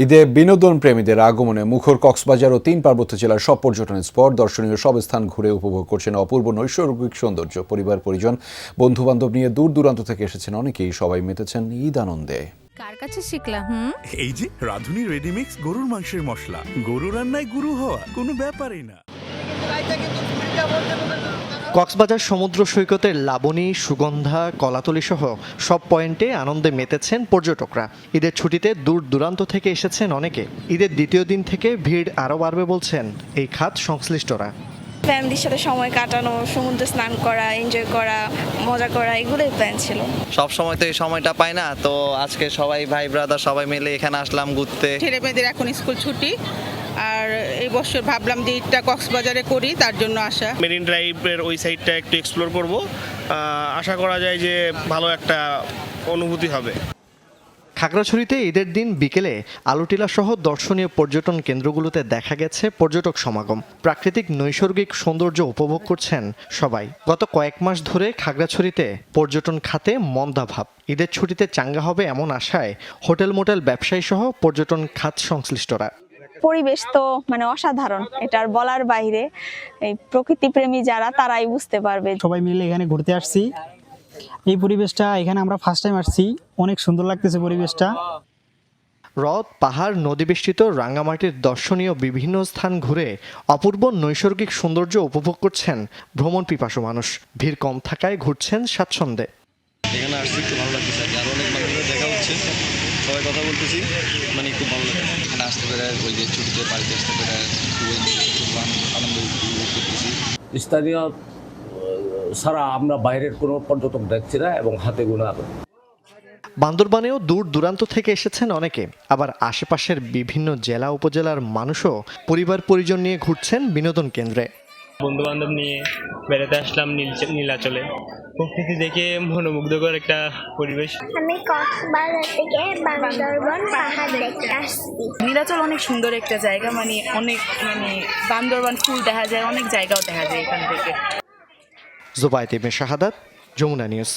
ঈদে বিনোদন প্রেমীদের আগমনে মুখর কক্সবাজার ও 3 পার্বত্য জেলার সব পর্যটন স্পট, দর্শনীয় সব স্থান ঘুরে উপভোগ করছেন অপূর্ব নৈসর্গিক সৌন্দর্য। পরিবার পরিজন, বন্ধু বান্ধব নিয়ে দূর দূরান্ত থেকে এসেছেন অনেকেই। সবাই মেতেছেন ঈদ আনন্দে। কার কাছে শিখলা? এই যে রাধুনী রেডিমিক্স গরুর মাংসের মশলা, গরু রান্নায় গুরু হওয়া কোনো ব্যাপারই না। কক্সবাজার সমুদ্র সৈকতের লাবণী, সুগন্ধা, কলাতলি সহ সব পয়েন্টে আনন্দে মেতেছেন পর্যটকরা। ঈদের ছুটিতে দূর দূরান্ত থেকে এসেছেন অনেকে। ঈদের দ্বিতীয় দিন থেকে ভিড় আরও বাড়বে বলছেন এই খাত সংশ্লিষ্টরা। ফ্যামিলির সাথে সময় কাটানো, সমুদ্রে স্নান করা, এনজয় করা, মজা করা, এগুলোই প্ল্যান ছিল। সব সময় তো এই সময়টা পাই না, তো আজকে সবাই ভাই ব্রাদার সবাই মিলে এখানে আসলাম ঘুরতে। ছেলে মেয়েদের এখন স্কুল ছুটি, আর এই বছর ভাবলাম যে ঈদটা কক্সবাজারে করি, তার জন্য আসা। মেরিন ড্রাইভের ওই সাইডটা একটু এক্সপ্লোর করব, আশা করা যায় যে ভালো একটা অনুভূতি হবে। খাগড়াছড়িতে ঈদের দিন বিকেলে আলুটিলা সহ দর্শনীয় পর্যটন কেন্দ্রগুলোতে দেখা গেছে পর্যটক সমাগম। প্রাকৃতিক নৈসর্গিক সৌন্দর্য উপভোগ করছেন সবাই। গত কয়েক মাস ধরে খাগড়াছড়িতে পর্যটন খাতে মন্দাভাব। ঈদের ছুটিতে চাঙ্গা হবে এমন আশায় হোটেল মোটেল ব্যবসায়ী সহ পর্যটন খাত সংশ্লিষ্টরা। পরিবেশ তো অসাধারণ, এটার বলার বাইরে। এই প্রকৃতি প্রেমী যারা, তারাই বুঝতে পারবে। সবাই মিলে এখানে ঘুরতে আসছি। এই পরিবেশটা, এখানে আমরা ফার্স্ট টাইম আসছি, অনেক সুন্দর লাগতেছে পরিবেশটা। হ্রদ, পাহাড়, নদীবেষ্টিত রাঙ্গামাটির দর্শনীয় বিভিন্ন স্থান ঘুরে অপূর্ব নৈসর্গিক সৌন্দর্য উপভোগ করছেন ভ্রমণ পিপাসু মানুষ। ভিড় কম থাকায় ঘুরছেন স্বাচ্ছন্দ্যে। এখানে আসছি, একটু ভালো লাগতেছে। আর অনেক মানুষের দেখা হচ্ছে, সবাই কথা বলতেছি, খুব ভালো লাগে। এখানে আসতে পেরে, ওই যে ছুটিতে বাড়িতে আসতে পেরে খুব আনন্দ উপভোগ করতেছি। স্থানীয় ছাড়া আমরা বাইরের কোনো পর্যটক দেখছি না, এবং হাতে গোনা। বান্দরবানেও দূর দূরান্ত থেকে এসেছেন অনেকে। আবার আশেপাশের বিভিন্ন জেলা উপজেলার মানুষও পরিবার পরিজন নিয়ে ঘুরছেন বিনোদন কেন্দ্রে। বন্ধু বান্ধব নিয়ে বেড়াতে আসলাম নীলাচলে। প্রকৃতি দেখে মনোমুগ্ধকর একটা পরিবেশ। আমি কক্সবাজার থেকে বান্দরবান পাহাড় দেখতে আসছি। নীলাচল অনেক সুন্দর একটা জায়গা, অনেক বান্দরবান ফুল দেখা যায়, অনেক জায়গাও দেখা যায় এখান থেকে। জুবায়েত ইবনে শাহাদাত, যমুনা নিউজ।